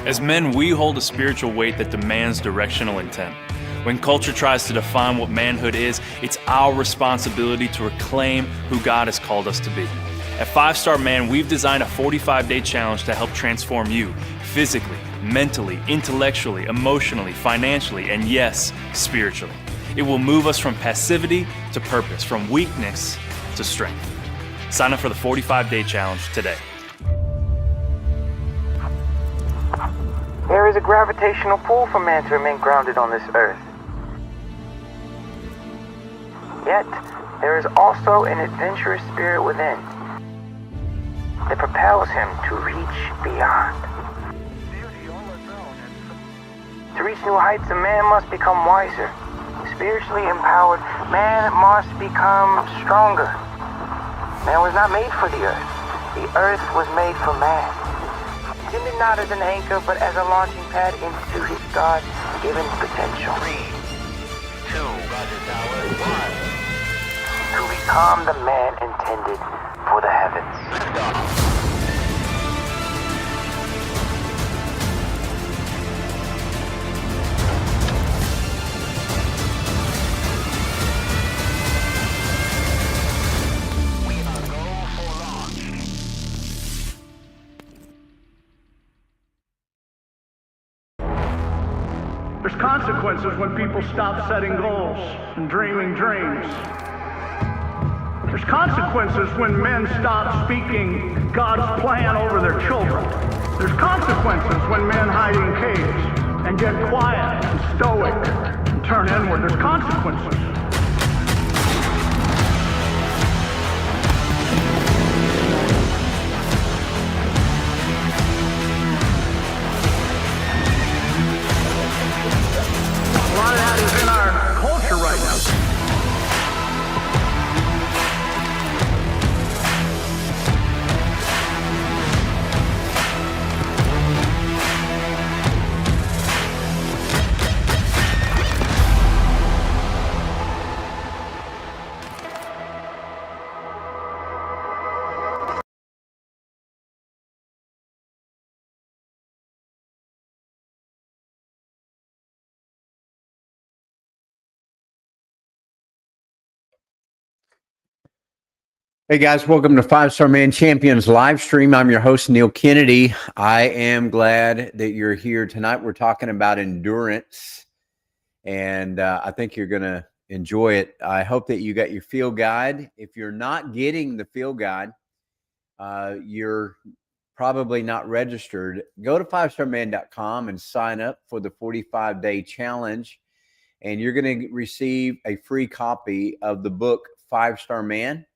As men, we hold a spiritual weight that demands directional intent. When culture tries to define what manhood is, it's our responsibility to reclaim who God has called us to be. At 5 Star Man, we've designed a 45-day challenge to help transform you physically, mentally, intellectually, emotionally, financially, and yes, spiritually. It will move us from passivity to purpose, from weakness to strength. Sign up for the 45-day challenge today. There is a gravitational pull for man to remain grounded on this earth. Yet, there is also an adventurous spirit within that propels him to reach beyond. To reach new heights, a man must become wiser. Spiritually empowered, man must become stronger. Man was not made for the earth. The earth was made for man. Intended not as an anchor, but as a launching pad into his God-given potential. 3, 2, Roger Tower, 1. To become the man intended for the heavens. Liftoff. There's consequences when people stop setting goals and dreaming dreams. There's consequences when men stop speaking God's plan over their children. There's consequences when men hide in caves and get quiet and stoic and turn inward. There's consequences. A lot of that is in our culture right now. Hey guys, welcome to 5 Star Man Champions live stream. I'm your host, Neil Kennedy. I am glad that you're here tonight. We're talking about endurance, and I think you're going to enjoy it. I hope that you got your field guide. If you're not getting the field guide, you're probably not registered. Go to 5starman.com and sign up for the 45-day challenge, and you're going to receive a free copy of the book 5 Star Man.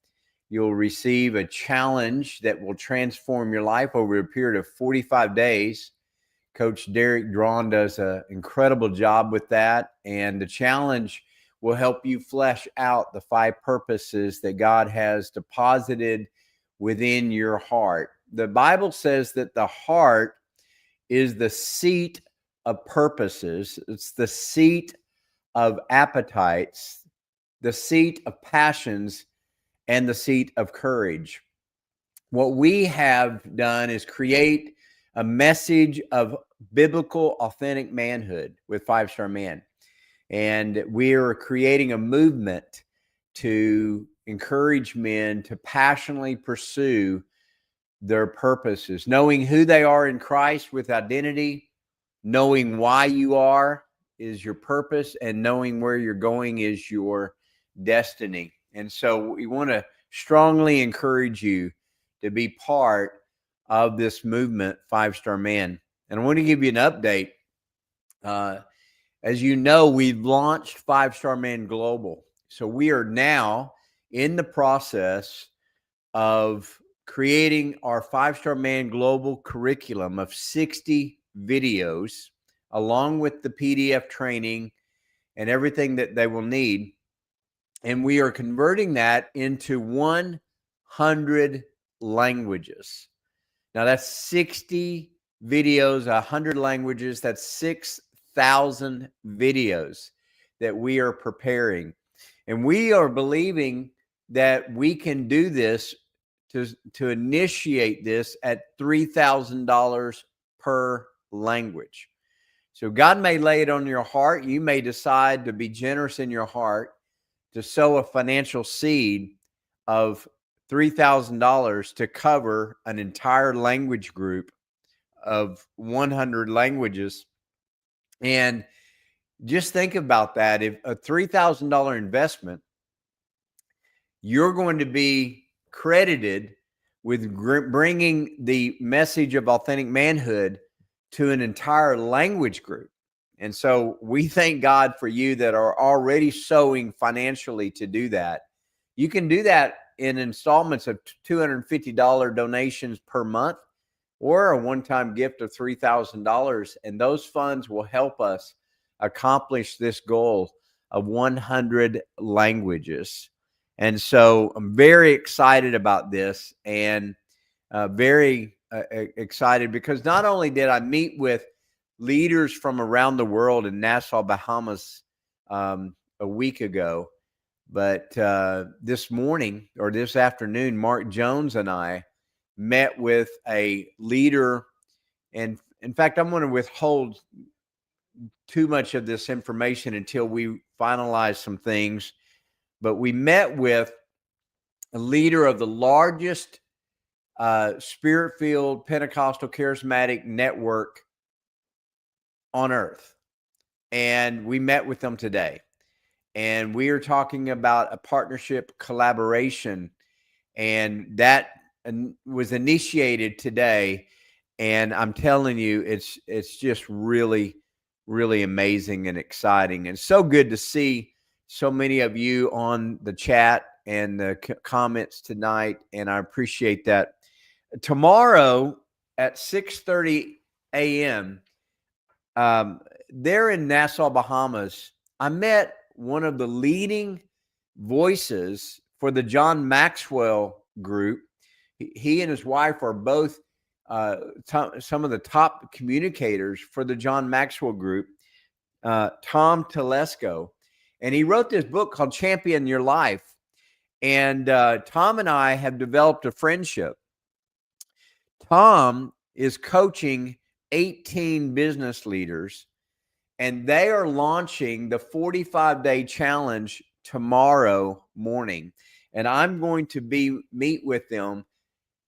You'll receive a challenge that will transform your life over a period of 45 days. Coach Derek Drawn does an incredible job with that. And the challenge will help you flesh out the 5 purposes that God has deposited within your heart. The Bible says that the heart is the seat of purposes. It's the seat of appetites, the seat of passions, and the seat of courage. What we have done is create a message of biblical, authentic manhood with 5 Star Man. And we're creating a movement to encourage men to passionately pursue their purposes, knowing who they are in Christ with identity, knowing why you are is your purpose, and knowing where you're going is your destiny. And so we want to strongly encourage you to be part of this movement, 5 Star Man. And I want to give you an update. As you know, we've launched 5 Star Man Global. So we are now in the process of creating our 5 Star Man Global curriculum of 60 videos, along with the PDF training and everything that they will need. And we are converting that into 100 languages. Now that's 60 videos, 100 languages. That's 6,000 videos that we are preparing. And we are believing that we can do this to initiate this at $3,000 per language. So God may lay it on your heart. You may decide to be generous in your heart to sow a financial seed of $3,000 to cover an entire language group of 100 languages. And just think about that. If a $3,000 investment, you're going to be credited with bringing the message of authentic manhood to an entire language group. And so we thank God for you that are already sowing financially to do that. You can do that in installments of $250 donations per month or a one-time gift of $3,000. And those funds will help us accomplish this goal of 100 languages. And so I'm very excited about this, and very excited because not only did I meet with leaders from around the world in Nassau, Bahamas a week ago, but this morning or this afternoon, Mark Jones and I met with a leader. And in fact, I'm going to withhold too much of this information until we finalize some things. But we met with a leader of the largest Spirit-filled Pentecostal charismatic network on earth. And we met with them today. And we are talking about a partnership collaboration. And that was initiated today. And I'm telling you, it's just really, really amazing and exciting. And so good to see so many of you on the chat and the comments tonight, and I appreciate that. Tomorrow at 6:30 a.m., there in Nassau, Bahamas, I met one of the leading voices for the John Maxwell group. He and his wife are both some of the top communicators for the John Maxwell group, Tom Telesco. And he wrote this book called Champion Your Life. And Tom and I have developed a friendship. Tom is coaching 18 business leaders, and they are launching the 45-day challenge tomorrow morning. And I'm going to meet with them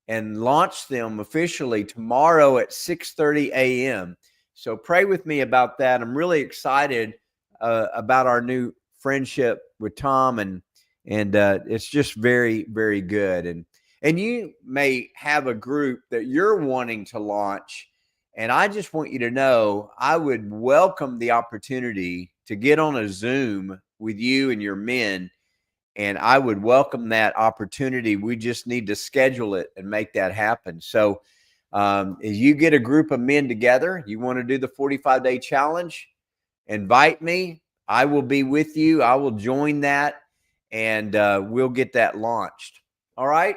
and launch them officially tomorrow at 6:30 a.m. So pray with me about that. I'm really excited about our new friendship with Tom, and it's just very, very good. And you may have a group that you're wanting to launch, and I just want you to know I would welcome the opportunity to get on a Zoom with you and your men, and I would welcome that opportunity. We just need to schedule it and make that happen. So as you get a group of men together, you want to do the 45-day challenge, invite me. I will be with you. I will join that, and we'll get that launched. All right.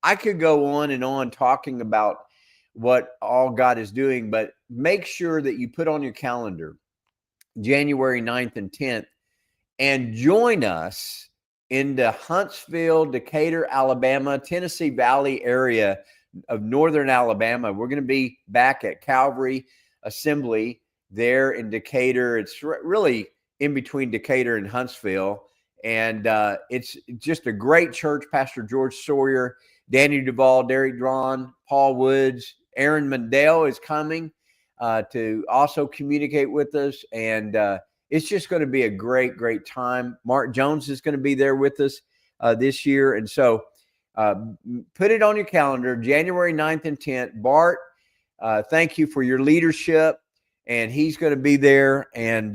I could go on and on talking about what all God is doing, but make sure that you put on your calendar January 9th and 10th and join us in the Huntsville, Decatur, Alabama, Tennessee Valley area of northern Alabama. We're going to be back at Calvary Assembly there in Decatur. It's really in between Decatur and Huntsville. And it's just a great church. Pastor George Sawyer, Danny Duvall, Derek Drawn, Paul Woods, Aaron Mundell is coming to also communicate with us. And it's just going to be a great, great time. Mark Jones is going to be there with us this year. And so put it on your calendar, January 9th and 10th. Bart, thank you for your leadership. And he's going to be there, and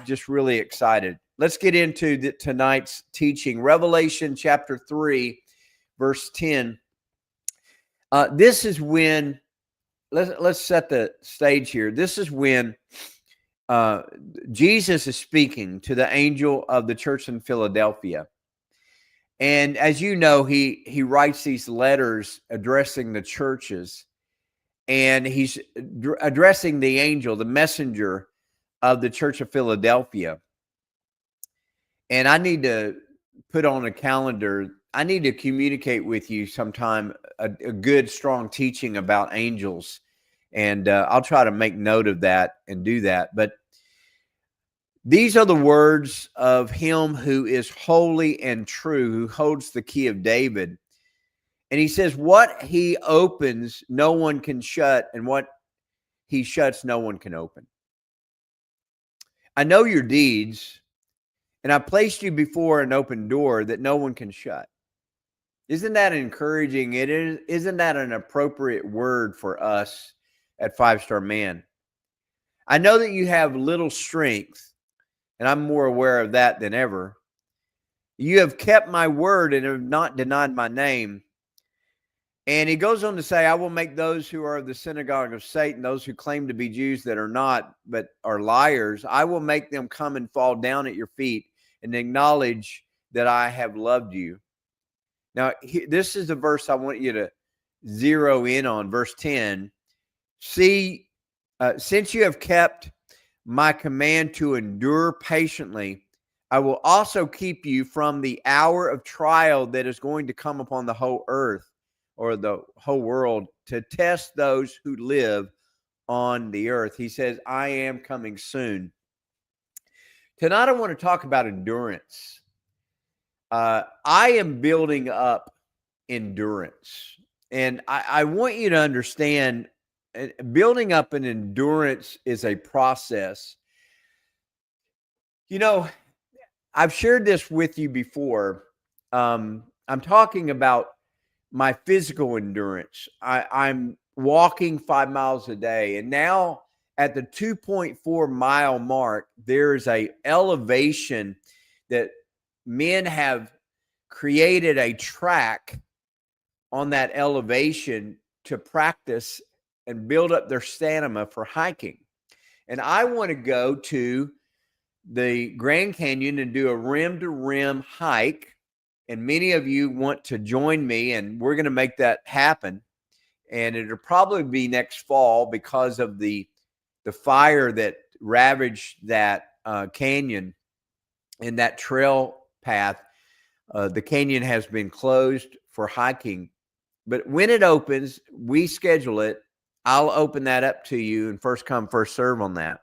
just really excited. Let's get into tonight's teaching. Revelation chapter 3, verse 10. This is when, let's set the stage here. This is when Jesus is speaking to the angel of the church in Philadelphia. And as you know, he writes these letters addressing the churches. And he's addressing the angel, the messenger of the church of Philadelphia. And I need to put on a calendar. I need to communicate with you sometime a good, strong teaching about angels And I'll try to make note of that and do that. But these are the words of him who is holy and true, who holds the key of David. And he says, what he opens, no one can shut, and what he shuts, no one can open. I know your deeds, and I placed you before an open door that no one can shut. Isn't that encouraging? Isn't that an appropriate word for us at Five Star Man? I know that you have little strength, and I'm more aware of that than ever. You have kept my word and have not denied my name. And he goes on to say, I will make those who are of the synagogue of Satan, those who claim to be Jews that are not, but are liars, I will make them come and fall down at your feet and acknowledge that I have loved you. Now, this is the verse I want you to zero in on, verse 10. See, since you have kept my command to endure patiently, I will also keep you from the hour of trial that is going to come upon the whole earth, or the whole world, to test those who live on the earth. He says, I am coming soon. Tonight, I want to talk about endurance. I am building up endurance. And I want you to understand, building up an endurance is a process. You know, I've shared this with you before. I'm talking about my physical endurance. I'm walking 5 miles a day. And now at the 2.4 mile mark, there is a elevation that men have created a track on that elevation to practice and build up their stamina for hiking. And I want to go to the Grand Canyon and do a rim to rim hike. And many of you want to join me, and we're going to make that happen. And it'll probably be next fall because of the fire that ravaged that canyon and that trail path. The canyon has been closed for hiking. But when it opens, we schedule it. I'll open that up to you and first come, first serve on that.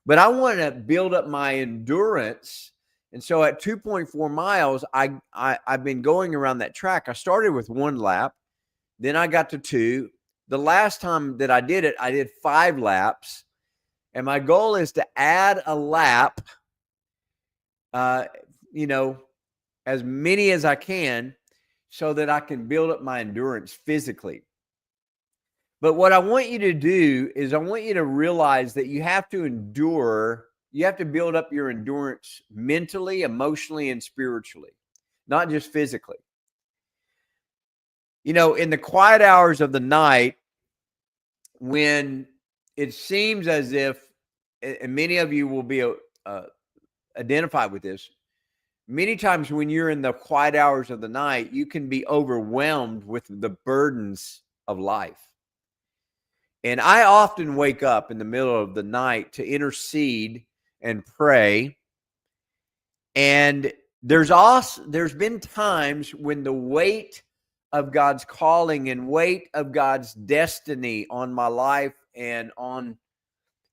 But I want to build up my endurance. And so at 2.4 miles, I've been going around that track. I started with 1 lap. Then I got to 2. The last time that I did it, I did 5 laps. And my goal is to add a lap, as many as I can, so that I can build up my endurance physically. But what I want you to do is I want you to realize that you have to endure. You have to build up your endurance mentally, emotionally, and spiritually, not just physically. You know, in the quiet hours of the night, when it seems as if, and many of you will be identified with this, many times when you're in the quiet hours of the night, you can be overwhelmed with the burdens of life. And I often wake up in the middle of the night to intercede and pray. And there's been times when the weight of God's calling and weight of God's destiny on my life and on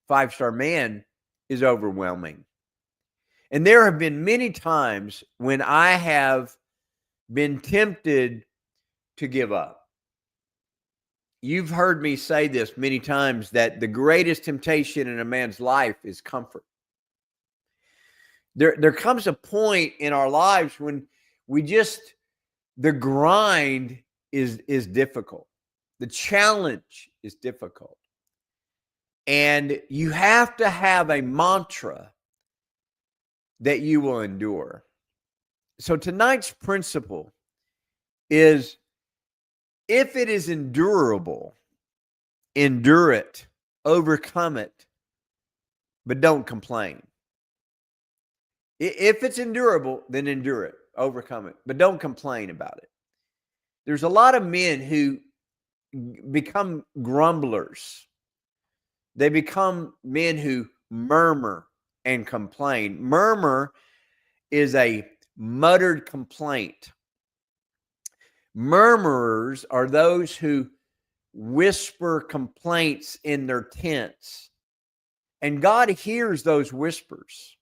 Five Star Man is overwhelming. And there have been many times when I have been tempted to give up. You've heard me say this many times, that the greatest temptation in a man's life is comfort. There comes a point in our lives when the grind is difficult. The challenge is difficult. And you have to have a mantra that you will endure. So tonight's principle is, if it is endurable, endure it, overcome it, but don't complain. If it's endurable, then endure it, overcome it, but don't complain about it. There's a lot of men who become grumblers. They become men who murmur and complain. Murmur is a muttered complaint. Murmurers are those who whisper complaints in their tents. And God hears those whispers.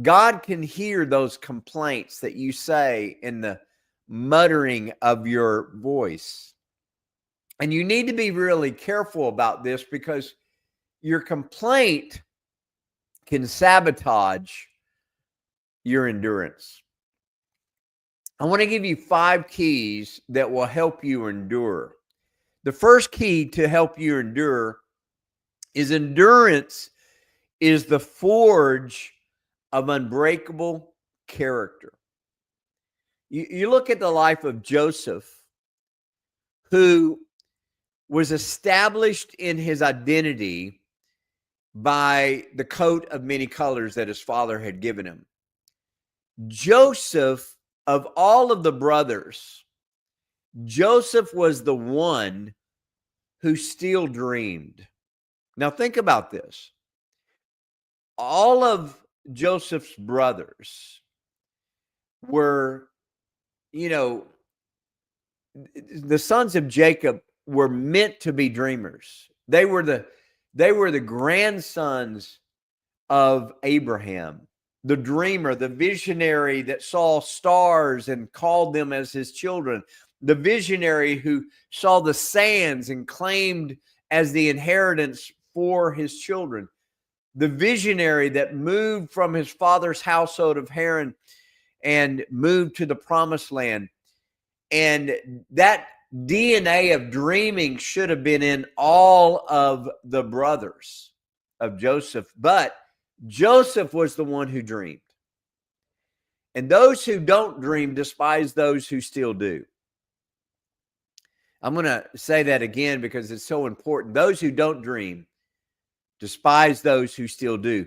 God can hear those complaints that you say in the muttering of your voice. And you need to be really careful about this, because your complaint can sabotage your endurance. I want to give you 5 keys that will help you endure. The first key to help you endure is endurance is the forge of unbreakable character. You look at the life of Joseph, who was established in his identity by the coat of many colors that his father had given him. Joseph, of all of the brothers, Joseph was the one who still dreamed. Now think about this. All of Joseph's brothers were, the sons of Jacob were meant to be dreamers. They were the grandsons of Abraham, the dreamer, the visionary that saw stars and called them as his children, the visionary who saw the sands and claimed as the inheritance for his children, the visionary that moved from his father's household of Haran and moved to the promised land. And that DNA of dreaming should have been in all of the brothers of Joseph, but Joseph was the one who dreamed. And those who don't dream despise those who still do. I'm going to say that again because it's so important. Those who don't dream despise those who still do.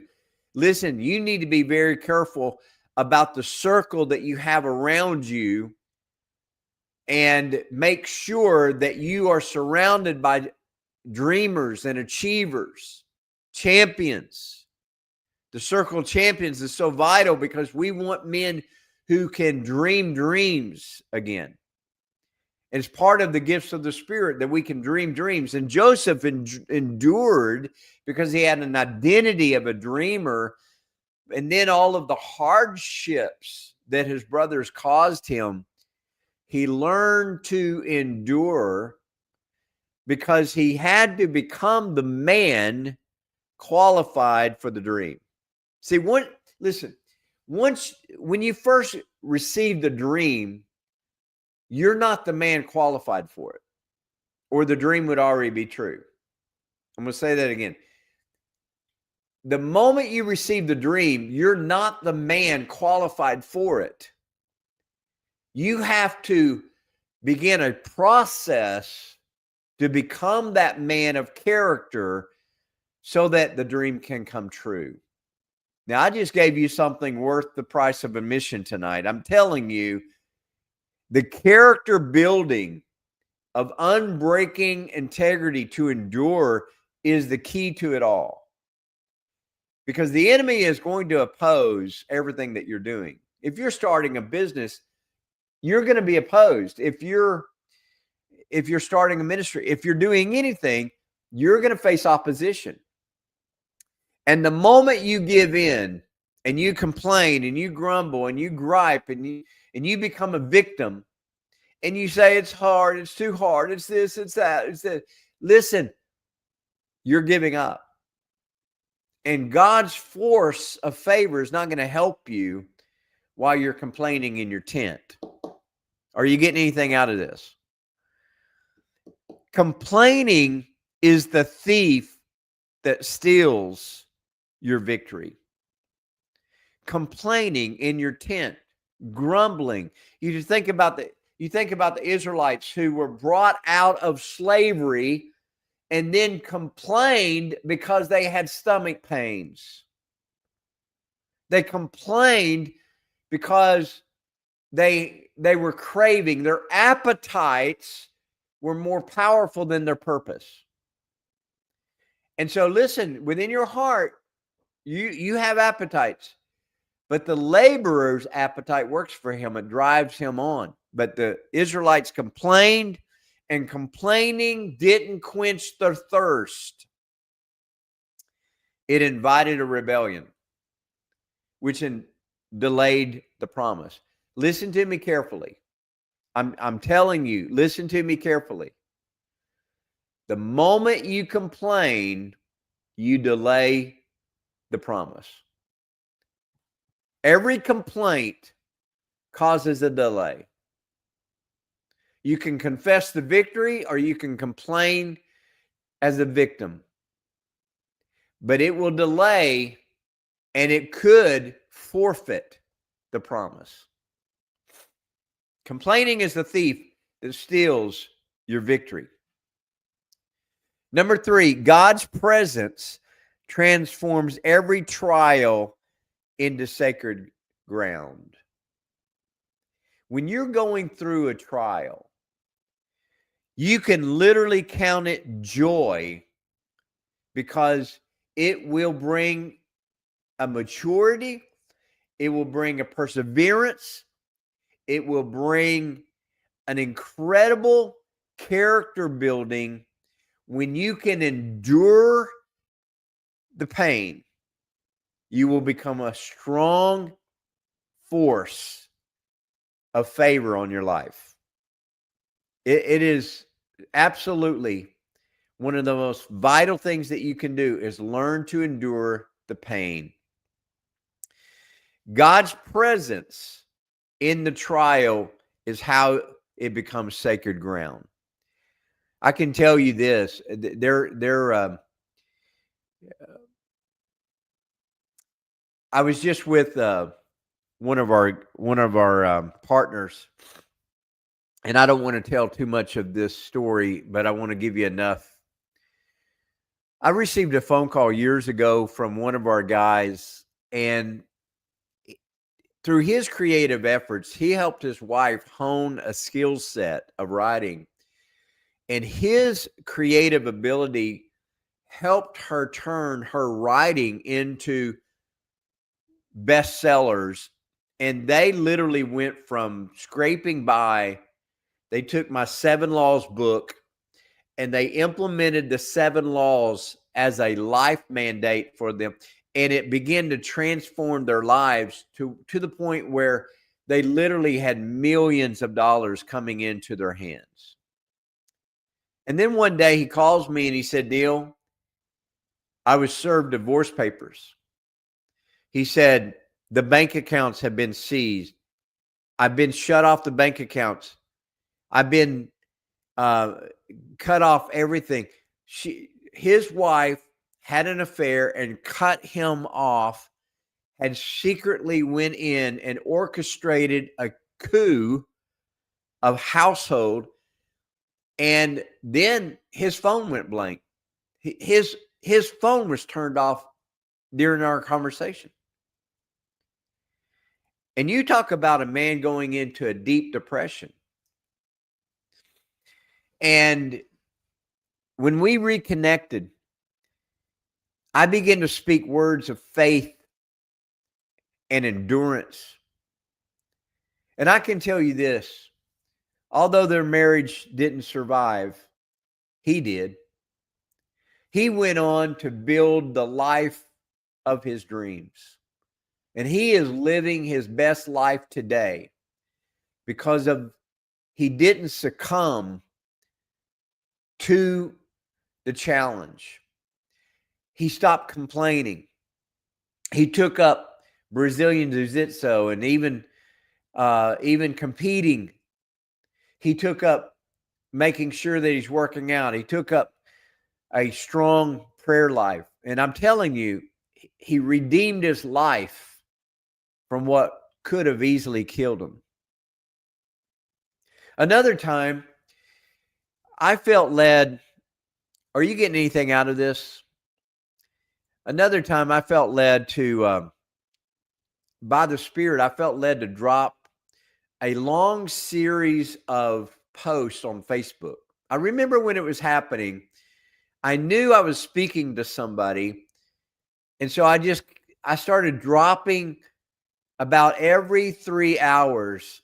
Listen, you need to be very careful about the circle that you have around you, and make sure that you are surrounded by dreamers and achievers, champions. The circle of champions is so vital because we want men who can dream dreams again. It's part of the gifts of the Spirit that we can dream dreams. And Joseph endured because he had an identity of a dreamer. And then all of the hardships that his brothers caused him, he learned to endure because he had to become the man qualified for the dream. See, when you first receive the dream, you're not the man qualified for it, or the dream would already be true. I'm going to say that again. The moment you receive the dream, you're not the man qualified for it. You have to begin a process to become that man of character so that the dream can come true. Now, I just gave you something worth the price of admission tonight. I'm telling you, the character building of unbreaking integrity to endure is the key to it all. Because the enemy is going to oppose everything that you're doing. If you're starting a business, you're going to be opposed. If you're starting a ministry, if you're doing anything, you're going to face opposition. And the moment you give in and you complain and you grumble and you gripe and you become a victim and you say it's hard, it's too hard, it's this, it's that, it's that. Listen, you're giving up. And God's force of favor is not going to help you while you're complaining in your tent. Are you getting anything out of this? Complaining is the thief that steals your victory. Complaining in your tent, grumbling. You think about the Israelites who were brought out of slavery and then complained because they had stomach pains. They complained because they were craving. Their appetites were more powerful than their purpose. And so listen, within your heart, you have appetites, but the laborer's appetite works for him. It drives him on. But the Israelites complained and complaining didn't quench their thirst. It invited a rebellion, which delayed the promise. Listen to me carefully. I'm telling you, listen to me carefully. The moment you complain, you delay the promise. Every complaint causes a delay. You can confess the victory or you can complain as a victim. But it will delay and it could forfeit the promise. Complaining is the thief that steals your victory. Number 3, God's presence transforms every trial into sacred ground. When you're going through a trial, you can literally count it joy because it will bring a maturity, it will bring a perseverance, it will bring an incredible character building when you can endure the pain. You will become a strong force of favor on your life. It is absolutely one of the most vital things that you can do is learn to endure the pain. God's presence in the trial is how it becomes sacred ground. I can tell you this, I was just with one of our partners, and I don't want to tell too much of this story, but I want to give you enough. I received a phone call years ago from one of our guys, and through his creative efforts, he helped his wife hone a skill set of writing. And his creative ability helped her turn her writing into bestsellers. And they literally went from scraping by. They took my 7 Laws book and they implemented the 7 Laws as a life mandate for them. And it began to transform their lives to the point where they literally had millions of dollars coming into their hands. And then one day he calls me and he said, Neil, I was served divorce papers. He said, the bank accounts have been seized. I've been shut off the bank accounts. I've been cut off everything. His wife had an affair and cut him off, had secretly went in and orchestrated a coup of household. And then his phone went blank. His phone was turned off during our conversation. And you talk about a man going into a deep depression. And when we reconnected, I began to speak words of faith and endurance. And I can tell you this, although their marriage didn't survive, he did. He went on to build the life of his dreams. And he is living his best life today because he didn't succumb to the challenge. He stopped complaining. He took up Brazilian Jiu-Jitsu and even competing. He took up making sure that he's working out. He took up a strong prayer life. And I'm telling you, he redeemed his life from what could have easily killed him. Another time, I felt led. Are you getting anything out of this? Another time I felt led to, by the Spirit, I felt led to drop a long series of posts on Facebook. I remember when it was happening, I knew I was speaking to somebody. And so I started dropping about every 3 hours,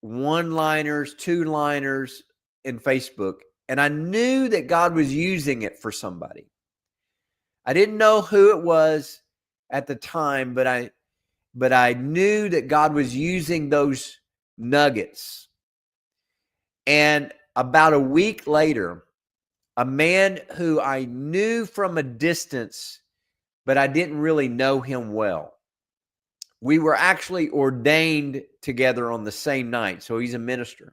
1-liners, 2-liners in Facebook, and I knew that God was using it for somebody. I didn't know who it was at the time, but I knew that God was using those nuggets. And about a week later, a man who I knew from a distance, but I didn't really know him well. We were actually ordained together on the same night. So he's a minister.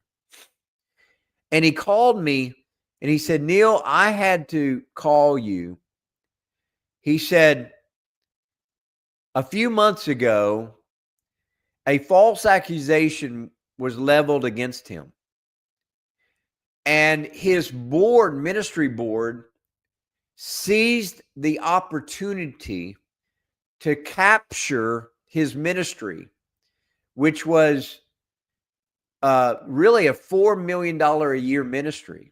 And he called me and he said, Neil, I had to call you. He said, a few months ago, a false accusation was leveled against him. And his board, ministry board, seized the opportunity to capture his ministry, which was really a $4 million a year ministry.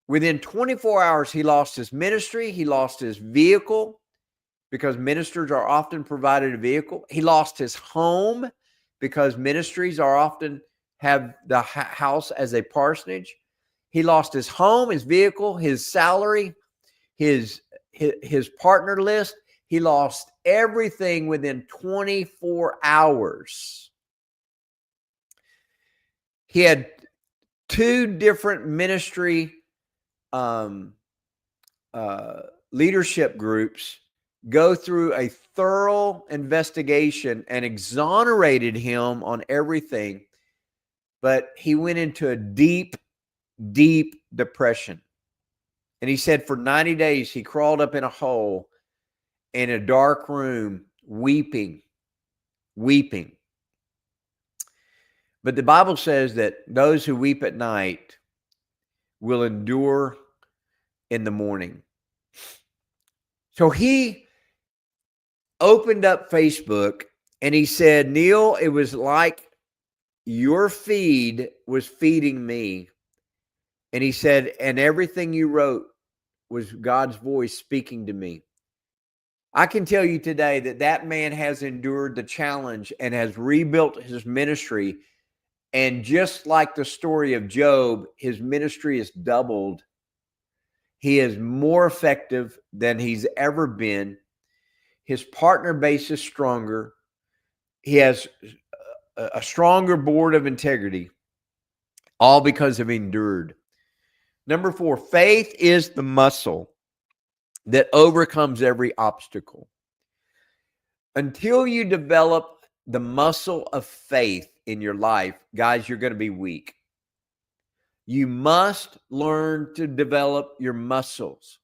Within 24 hours, he lost his ministry. He lost his vehicle because ministers are often provided a vehicle. He lost his home because ministries are often have the house as a parsonage. He lost his home, his vehicle, his salary, his partner list. He lost everything within 24 hours. He had 2 different ministry leadership groups go through a thorough investigation and exonerated him on everything. But he went into a deep, deep depression. And he said for 90 days, he crawled up in a hole in a dark room, weeping. But the Bible says that those who weep at night will endure in the morning. So he opened up Facebook and he said, Neil, it was like your feed was feeding me. And he said, and everything you wrote was God's voice speaking to me. I can tell you today that that man has endured the challenge and has rebuilt his ministry. And just like the story of Job, his ministry is doubled. He is more effective than he's ever been. His partner base is stronger. He has a stronger board of integrity, all because of endured. Number 4, faith is the muscle that overcomes every obstacle. Until you develop the muscle of faith in your life, guys, you're going to be weak. You must learn to develop your muscles,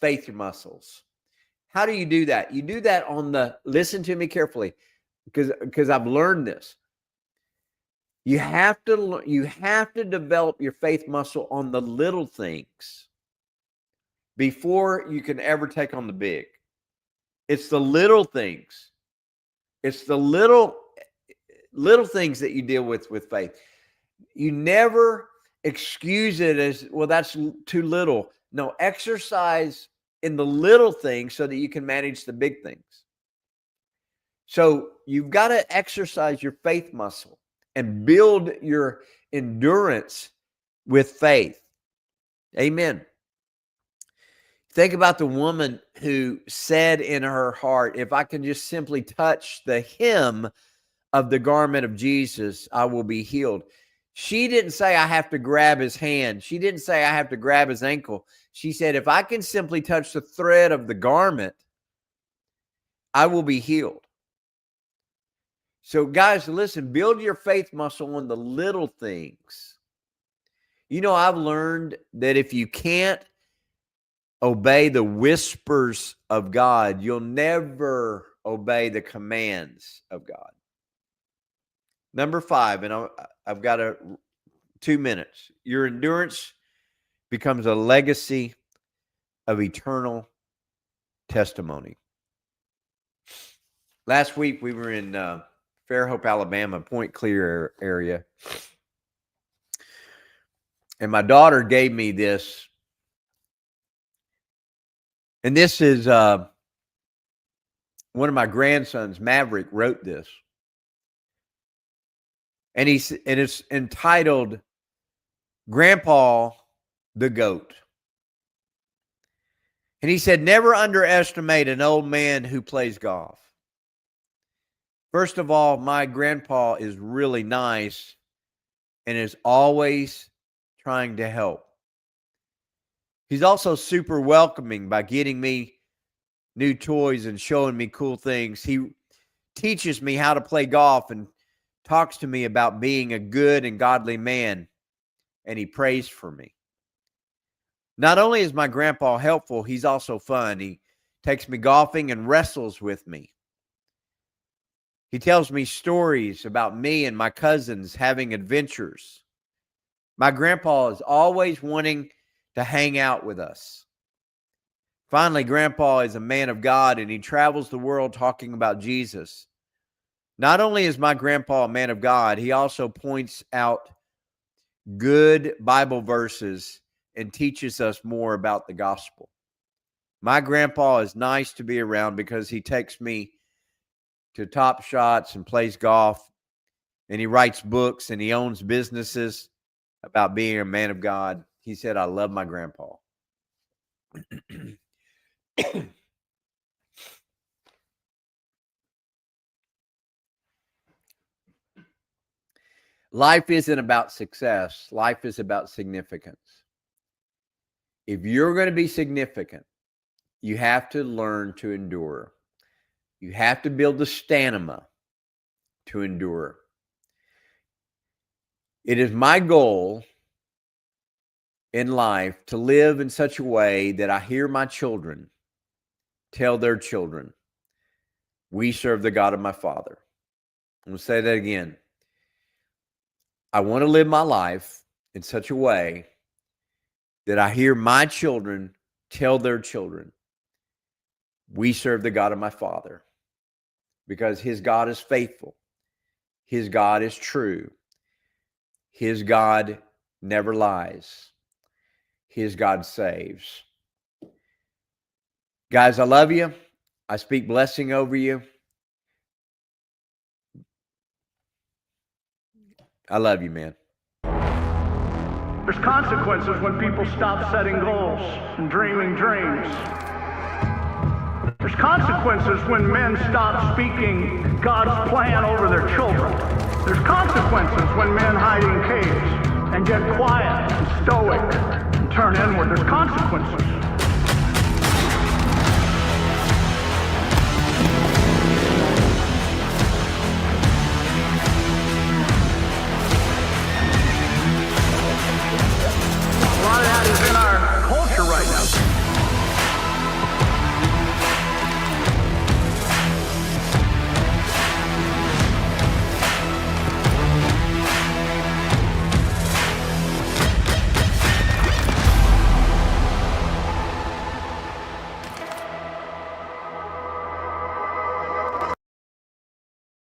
faith muscles. How do you do that? You do that listen to me carefully, because I've learned this. You have to develop your faith muscle on the little things before you can ever take on the big. It's the little things. It's the little things that you deal with faith. You never excuse it as, well, that's too little. No, exercise in the little things so that you can manage the big things. So you've got to exercise your faith muscle and build your endurance with faith. Amen. Think about the woman who said in her heart, if I can just simply touch the hem of the garment of Jesus, I will be healed. She didn't say, I have to grab his hand. She didn't say, I have to grab his ankle. She said, if I can simply touch the thread of the garment, I will be healed. So guys, listen, build your faith muscle on the little things. You know, I've learned that if you can't obey the whispers of God, you'll never obey the commands of God. Number 5, and I've got 2 minutes. Your endurance becomes a legacy of eternal testimony. Last week we were in Fairhope, Alabama, Point Clear area. And my daughter gave me this. And this is one of my grandsons, Maverick, wrote this. And it's entitled, Grandpa the GOAT. And he said, never underestimate an old man who plays golf. First of all, my grandpa is really nice and is always trying to help. He's also super welcoming by getting me new toys and showing me cool things. He teaches me how to play golf and talks to me about being a good and godly man, and he prays for me. Not only is my grandpa helpful, he's also fun. He takes me golfing and wrestles with me. He tells me stories about me and my cousins having adventures. My grandpa is always wanting to hang out with us. Finally, Grandpa is a man of God, and he travels the world talking about Jesus. Not only is my grandpa a man of God, he also points out good Bible verses and teaches us more about the gospel. My grandpa is nice to be around because he takes me to Top Shots and plays golf, and he writes books, and he owns businesses about being a man of God. He said, I love my grandpa. Life isn't about success. Life is about significance. If you're going to be significant, you have to learn to endure. You have to build the stamina to endure. It is my goal in life to live in such a way that I hear my children tell their children, we serve the God of my father. I'm going to say that again. I want to live my life in such a way that I hear my children tell their children, we serve the God of my father, because his God is faithful. His God is true. His God never lies. His God saves. Guys, I love you. I speak blessing over you. I love you, man. There's consequences when people stop setting goals and dreaming dreams. There's consequences when men stop speaking God's plan over their children. There's consequences when men hide in caves and get quiet and stoic and turn inward. There's consequences